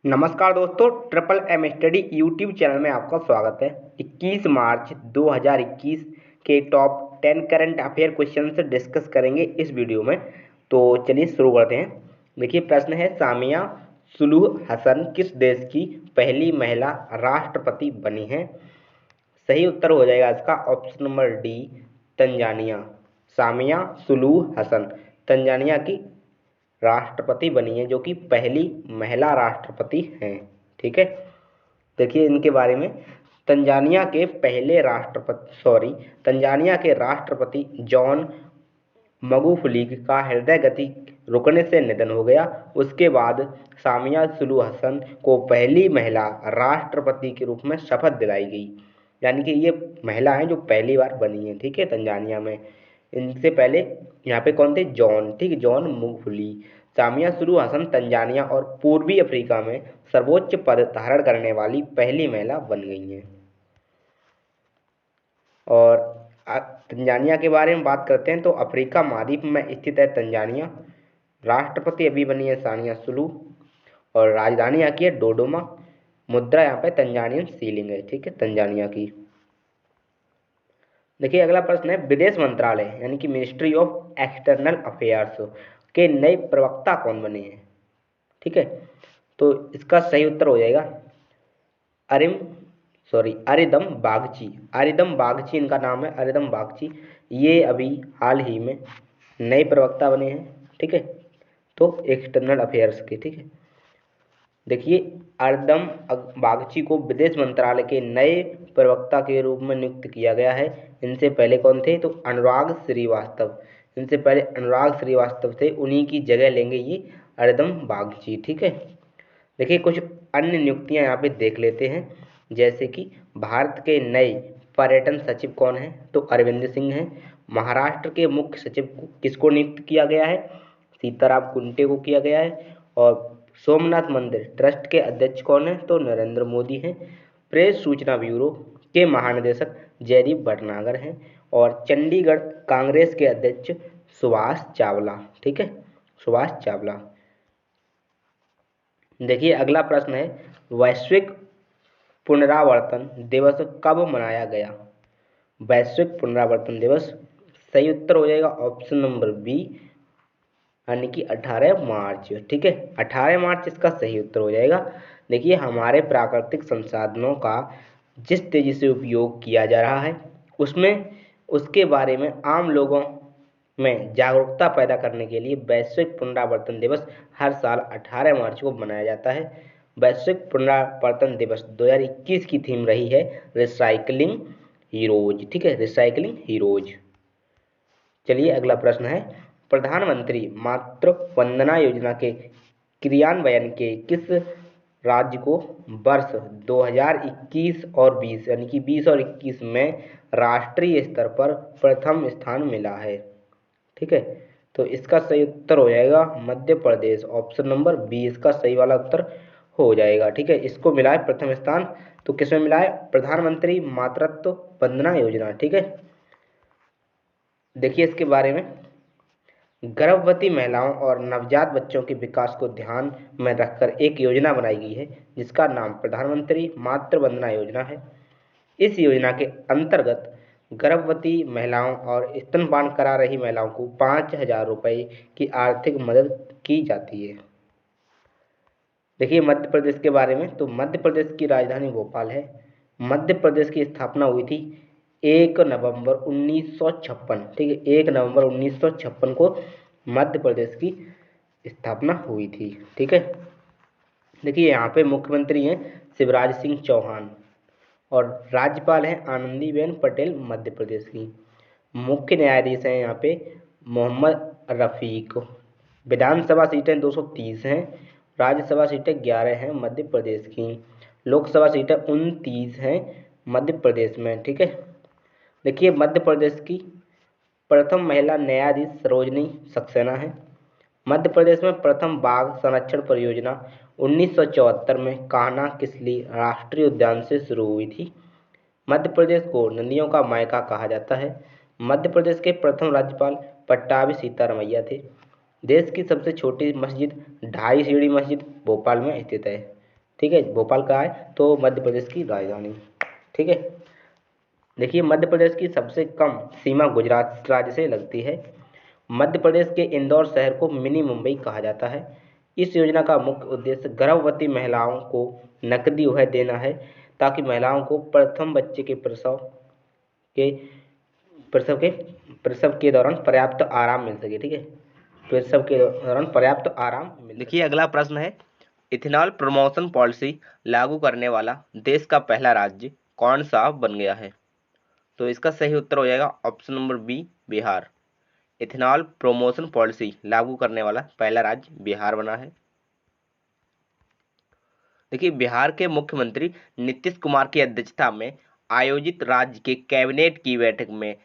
नमस्कार दोस्तों, triple M study YouTube channel में आपका स्वागत है। 21 मार्च 2021 के टॉप 10 करंट अफेयर क्वेश्चन से डिस्कस करेंगे इस वीडियो में। तो चलिए शुरू करते हैं। देखिए, प्रश्न है, सामिया सुलूह हसन किस देश की पहली महिला राष्ट्रपति बनी है? सही उत्तर हो जाएगा इसका option number D, Tanzania. Samia Suluhu Hassan Tanzania की राष्ट्रपति बनी है, जो कि पहली महिला राष्ट्रपति हैं। ठीक है, देखिए इनके बारे में। तंजानिया के राष्ट्रपति जॉन मगुफुली का हृदय गति रुकने से निधन हो गया। उसके बाद सामिया सुलूह हसन को पहली महिला राष्ट्रपति के रूप में शपथ दिलाई गई। यानी कि ये महिला हैं जो पहली बार बनी है। ठीक है, तंजानिया में। इनसे पहले यहाँ पे कौन थे? जॉन। ठीक है, John Magufuli. Samia Suluhu Hassan Tanzania और पूर्वी अफ्रीका में सर्वोच्च पद धारण करने वाली पहली महिला बन गई हैं। और तंजानिया के बारे में बात करते हैं तो अफ्रीका महाद्वीप में स्थित है तंजानिया। राष्ट्रपति अभी बनी है सामिया सुलूह और राजधानी यहाँ की है डोडोमा। मुद्रा यहाँ पे तंजानियन सीलिंग है। ठीक है, तंजानिया की। देखिए, अगला प्रश्न है, विदेश मंत्रालय यानी कि मिनिस्ट्री ऑफ एक्सटर्नल अफेयर्स के नए प्रवक्ता कौन बने हैं? ठीक है, तो इसका सही उत्तर हो जाएगा अरिदम बागची। अरिदम बागची इनका नाम है, अरिदम बागची। ये अभी हाल ही में नए प्रवक्ता बने हैं। ठीक है, तो एक्सटर्नल अफेयर्स के। ठीक है, देखिए, अरिदम बागची को विदेश मंत्रालय के नए प्रवक्ता के रूप में नियुक्त किया गया है। इनसे पहले कौन थे? तो अनुराग श्रीवास्तव। इनसे पहले अनुराग श्रीवास्तव थे, उन्हीं की जगह लेंगे ये अरिदम बागची। ठीक है, देखिए कुछ अन्य नियुक्तियां यहाँ पे देख लेते हैं। जैसे कि भारत के नए पर्यटन सचिव कौन है? तो अरविंद सिंह हैं। महाराष्ट्र के मुख्य सचिव किसको नियुक्त किया गया है? सीताराम कुंटे को किया गया है। और सोमनाथ मंदिर ट्रस्ट के अध्यक्ष कौन है? तो नरेंद्र मोदी हैं। प्रेस सूचना ब्यूरो के महानिदेशक जयदीप भटनागर हैं। और चंडीगढ़ कांग्रेस के अध्यक्ष सुभाष चावला। ठीक है, सुभाष चावला। देखिए, अगला प्रश्न है, वैश्विक पुनरावर्तन दिवस कब मनाया गया? वैश्विक पुनरावर्तन दिवस, सही उत्तर हो जाएगा ऑप्शन नंबर बी, यानी कि 18 मार्च। ठीक है, 18 मार्च इसका सही उत्तर हो जाएगा। देखिए, हमारे प्राकृतिक संसाधनों का जिस तेजी से उपयोग किया जा रहा है उसके बारे में आम लोगों में जागरूकता पैदा करने के लिए वैश्विक पुनरावर्तन दिवस हर साल 18 मार्च को मनाया जाता है। वैश्विक पुनरावर्तन दिवस 2021 की थीम रही है रिसाइकलिंग हीरोज। ठीक है, रिसाइकलिंग हीरोज। चलिए, अगला प्रश्न है, प्रधानमंत्री मातृ वंदना योजना के क्रियान्वयन के किस राज्य को वर्ष 2021 और 20 यानी कि 20 और 21 में राष्ट्रीय स्तर पर प्रथम स्थान मिला है? ठीक है, तो इसका सही उत्तर हो जाएगा Madhya Pradesh. Option number B इसका सही वाला उत्तर हो जाएगा। ठीक है, इसको मिला है प्रथम स्थान। तो किसमें मिला है? प्रधानमंत्री मातृत्व वंदना योजना। ठीक है, देखिए इसके बारे में, गर्भवती महिलाओं और नवजात बच्चों के विकास को ध्यान में रखकर एक योजना बनाई गई है जिसका नाम प्रधानमंत्री मातृ वंदना योजना है। इस योजना के अंतर्गत गर्भवती महिलाओं और स्तनपान करा रही महिलाओं को 5,000 रुपये की आर्थिक मदद की जाती है। देखिए, मध्य प्रदेश के बारे में, तो मध्य प्रदेश की राजधानी भोपाल है। मध्य प्रदेश की स्थापना हुई थी 1 नवंबर 1956। ठीक है, 1 नवंबर 1956 को मध्य प्रदेश की स्थापना हुई थी। ठीक है, देखिए यहाँ पे मुख्यमंत्री हैं शिवराज सिंह चौहान और राज्यपाल हैं आनंदीबेन पटेल मध्य प्रदेश की। मुख्य न्यायाधीश हैं यहाँ पे मोहम्मद रफ़ीक। विधानसभा सीटें 230 हैं। राज्यसभा सीटें 11 हैं मध्य प्रदेश की। लोकसभा सीटें 29 हैं मध्य प्रदेश में। ठीक है, देखिए मध्य प्रदेश की प्रथम महिला न्यायाधीश सरोजनी सक्सेना है। मध्य प्रदेश में प्रथम बाघ संरक्षण परियोजना 1974 में कान्हा किसली राष्ट्रीय उद्यान से शुरू हुई थी। मध्य प्रदेश को नदियों का मायका कहा जाता है। मध्य प्रदेश के प्रथम राज्यपाल पट्टाभी सीतारमैया थे। देश की सबसे छोटी मस्जिद ढाई सीढ़ी मस्जिद भोपाल में स्थित है। ठीक है, भोपाल कहाँ है, तो मध्य प्रदेश की राजधानी। ठीक है, देखिए मध्य प्रदेश की सबसे कम सीमा गुजरात राज्य से लगती है। मध्य प्रदेश के इंदौर शहर को मिनी मुंबई कहा जाता है। इस योजना का मुख्य उद्देश्य गर्भवती महिलाओं को नकदी उपाय देना है, ताकि महिलाओं को प्रथम बच्चे के के प्रसव के प्रसव के दौरान पर्याप्त आराम मिल सके। ठीक है, प्रसव के दौरान पर्याप्त आराम मिल सके। देखिए अगला प्रश्न है, इथेनॉल प्रमोशन पॉलिसी लागू करने वाला देश का पहला राज्य कौन सा बन गया है? तो इसका सही उत्तर हो जाएगा option number B, Bihar. Ethanol promotion policy लागू करने वाला पहला राज्य बिहार बना है। देखिए बिहार के मुख्यमंत्री नीतीश कुमार की अध्यक्षता में आयोजित राज्य के कैबिनेट की बैठक में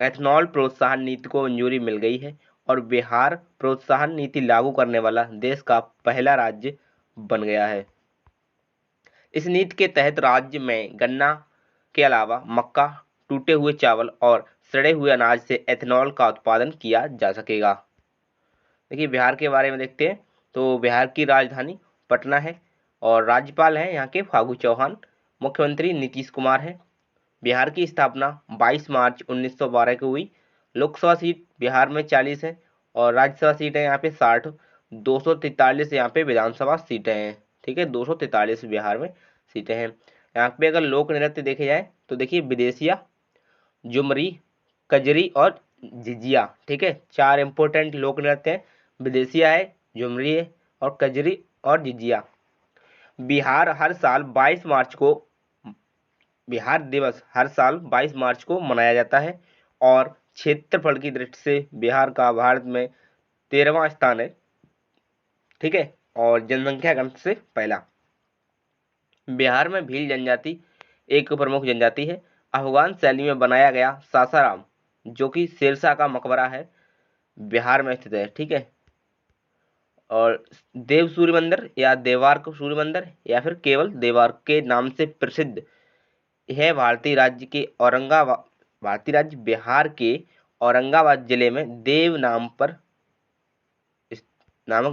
एथनॉल प्रोत्साहन नीति को मंजूरी मिल गई है और बिहार प्रोत्साहन नीति लागू करने वाला देश का पहला राज्य बन गया है। इस नीति के तहत राज्य में गन्ना के अलावा मक्का, टूटे हुए चावल और सड़े हुए अनाज से एथेनॉल का उत्पादन किया जा सकेगा। देखिए बिहार के बारे में देखते हैं, तो बिहार की राजधानी पटना है और राज्यपाल हैं यहाँ के फागू चौहान, मुख्यमंत्री नीतीश कुमार हैं। बिहार की स्थापना 22 मार्च 1912 को हुई। लोकसभा सीट बिहार में 40 है और राज्यसभा सीटें यहाँ पे 60, 243 यहाँ पे विधानसभा सीटें हैं। ठीक है, 243 बिहार में सीटें हैं। यहाँ पे अगर लोक नृत्य देखे जाए तो देखिए विदेशिया, झुमरी, कजरी और झिझिया। ठीक है, 4 इंपॉर्टेंट लोक नृत्य हैं। विदेशिया है, झुमरी है और कजरी और झिझिया। बिहार हर साल 22 मार्च को बिहार दिवस हर साल 22 मार्च को मनाया जाता है और क्षेत्रफल की दृष्टि से बिहार का भारत में 13वां स्थान है। ठीक है, और जनसंख्या गणना से पहला। बिहार में भील जनजाति एक प्रमुख जनजाति है। अफगान शैली में बनाया गया सासाराम, जो कि शेरशाह का मकबरा है, बिहार में स्थित है। ठीक है, और देव सूर्य मंदिर या देवार्क सूर्य मंदिर या फिर केवल देवार्क के नाम से प्रसिद्ध यह भारतीय राज्य बिहार के औरंगाबाद जिले में देव नामक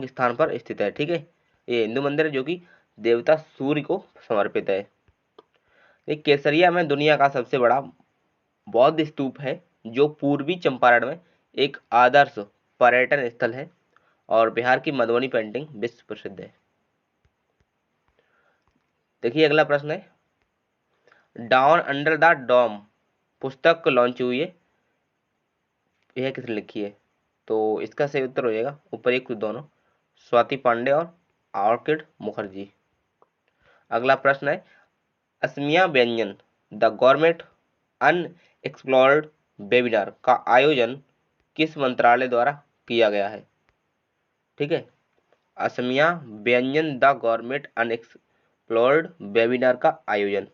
स्थान पर स्थित है। ठीक है, ये हिंदू मंदिर है जो कि देवता सूर्य को समर्पित है। ये केसरिया में दुनिया का सबसे बड़ा बौद्ध स्तूप है, जो पूर्वी चंपारण में एक आदर्श पर्यटन स्थल है और बिहार की मधुबनी पेंटिंग विश्व प्रसिद्ध है। देखिए अगला प्रश्न है, डाउन अंडर द डोम पुस्तक लॉन्च हुई है, यह किसने लिखी है? तो इसका सही उत्तर हो जाएगा ऊपर एक दोनों, स्वाति पांडे और ऑर्किड मुखर्जी। अगला प्रश्न है, असमिया व्यंजन द गवर्नमेंट अनएक्सप्लोर्ड वेबिनार का आयोजन किस मंत्रालय द्वारा किया गया है? ठीक है, असमिया व्यंजन द गवर्नमेंट अनएक्सप्लोर्ड वेबिनार का आयोजन,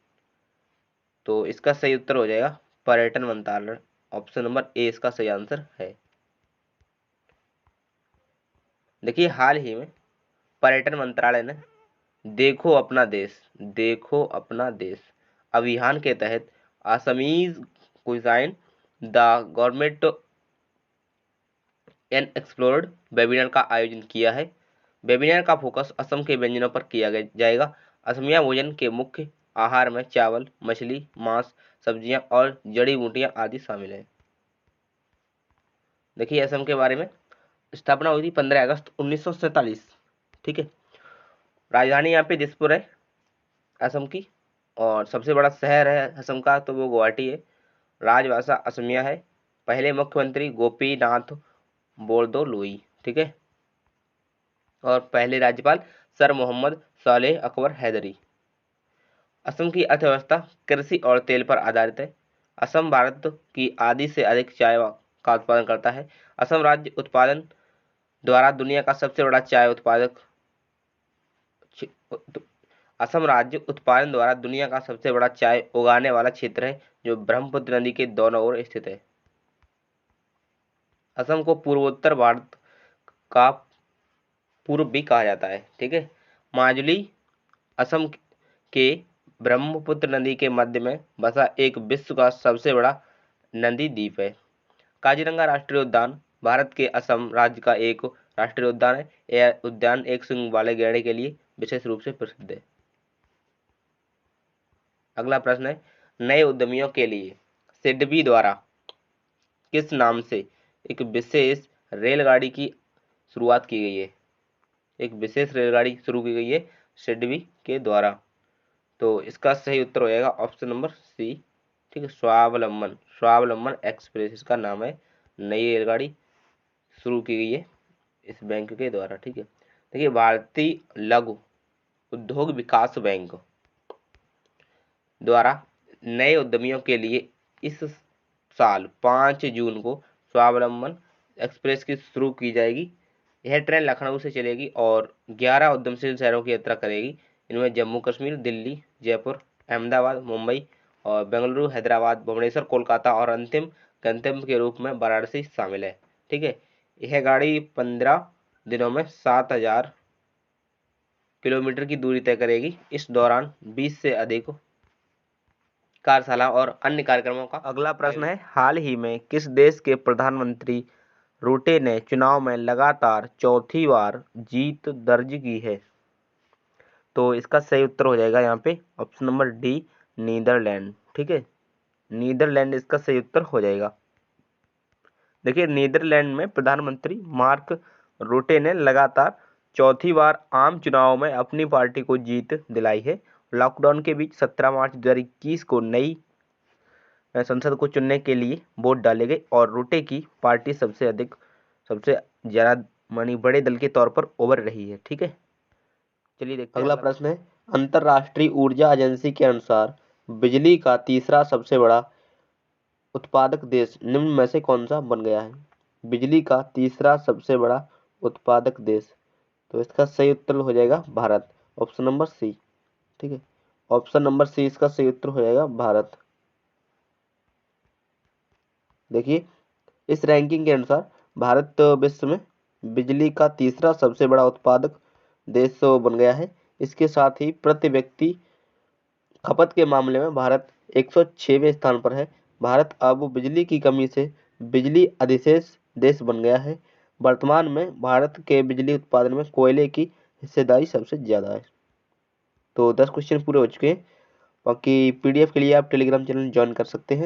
तो इसका सही उत्तर हो जाएगा पर्यटन मंत्रालय। ऑप्शन नंबर ए इसका सही आंसर है। देखिए हाल ही में पर्यटन मंत्रालय ने देखो अपना देश अभियान के तहत Assamese cuisine the government and explored webinar का आयोजन किया है। वेबिनार का फोकस असम के व्यंजनों पर किया जाएगा। असमिया भोजन के मुख्य आहार में चावल, मछली, मांस, सब्जियां और जड़ी बूटियां आदि शामिल है। देखिए असम के बारे में, स्थापना हुई थी 15 अगस्त 1947। ठीक है, राजधानी यहाँ पे दिसपुर है असम की, और सबसे बड़ा शहर है असम का तो वो गुवाहाटी है। राजभाषा असमिया है। पहले मुख्यमंत्री गोपीनाथ बोरदोलोई। ठीक है, और पहले राज्यपाल सर मोहम्मद सालेह अकबर हैदरी। असम की अर्थव्यवस्था कृषि और तेल पर आधारित है। असम भारत की आधी से अधिक चाय का उत्पादन करता है। असम राज्य उत्पादन द्वारा दुनिया का सबसे बड़ा चाय उत्पादक असम राज्य उत्पादन द्वारा दुनिया का सबसे बड़ा चाय उगाने वाला क्षेत्र है, जो ब्रह्मपुत्र नदी के दोनों ओर स्थित है। असम को पूर्वोत्तर भारत का पूर्व भी कहा जाता है। ठीक है, माजुली असम के ब्रह्मपुत्र नदी के मध्य में बसा एक विश्व का सबसे बड़ा नदी द्वीप है। काजीरंगा राष्ट्रीय उद्यान भारत के असम राज्य का एक राष्ट्रीय उद्यान है। यह उद्यान एक सींग वाले गैंडे के लिए विशेष रूप से प्रसिद्ध है। अगला प्रश्न है, नए उद्यमियों के लिए सिडबी द्वारा किस नाम से एक विशेष रेलगाड़ी की शुरुआत की गई है? एक विशेष रेलगाड़ी शुरू की गई है सिडबी के द्वारा। तो इसका सही उत्तर हो जाएगा ऑप्शन नंबर सी, ठीक है, स्वावलंबन एक्सप्रेस इसका नाम है। नई रेलगाड़ी शुरू की गई है इस बैंक के द्वारा, ठीक है। देखिए, भारतीय लघु उद्योग विकास बैंक द्वारा नए उद्यमियों के लिए इस साल 5 जून को स्वावलंबन एक्सप्रेस की शुरू की जाएगी। यह ट्रेन लखनऊ से चलेगी और 11 उद्यमशील शहरों की यात्रा करेगी। इनमें जम्मू कश्मीर, दिल्ली, जयपुर, अहमदाबाद, मुंबई और बेंगलुरु, हैदराबाद, भुवनेश्वर, कोलकाता और अंतिम गंतव्य के रूप में वाराणसी शामिल है, ठीक है। यह गाड़ी 15 दिनों में 7000 किलोमीटर की दूरी तय करेगी। इस दौरान 20 से अधिक कार्यशाला और अन्य कार्यक्रमों का। अगला प्रश्न है, हाल ही में किस देश के प्रधानमंत्री रूटे ने चुनाव में लगातार चौथी बार जीत दर्ज की है? तो इसका सही उत्तर हो जाएगा यहाँ पे ऑप्शन नंबर डी, नीदरलैंड, ठीक है। नीदरलैंड इसका सही उत्तर हो जाएगा। देखिए, नीदरलैंड में प्रधानमंत्री मार्क रूटे ने लगातार चौथी बार आम चुनाव में अपनी पार्टी को जीत दिलाई है। लॉकडाउन के बीच 17 मार्च 2021 को नई संसद को चुनने के लिए वोट डाले गए और रूटे की पार्टी सबसे ज्यादा मानी बड़े दल के तौर पर उभर रही है, ठीक है। चलिए देखते हैं अगला प्रश्न है, अंतरराष्ट्रीय ऊर्जा एजेंसी के अनुसार बिजली का तीसरा सबसे बड़ा उत्पादक देश निम्न में से कौन सा बन गया है? बिजली का तीसरा सबसे बड़ा उत्पादक देश, तो इसका सही उत्तर हो जाएगा भारत, ऑप्शन नंबर सी, ठीक है। ऑप्शन नंबर सी इसका सही उत्तर हो जाएगा भारत। देखिए, इस रैंकिंग के अनुसार भारत विश्व में बिजली का तीसरा सबसे बड़ा उत्पादक देश बन गया है। इसके साथ ही प्रति व्यक्ति खपत के मामले में भारत 106वें स्थान पर है। भारत अब बिजली की कमी से बिजली अधिशेष देश बन गया है। वर्तमान में भारत के बिजली उत्पादन में कोयले की हिस्सेदारी सबसे ज्यादा है। तो 10 क्वेश्चन पूरे हो चुके हैं। बाकी पीडीएफ के लिए आप टेलीग्राम चैनल ज्वाइन कर सकते हैं।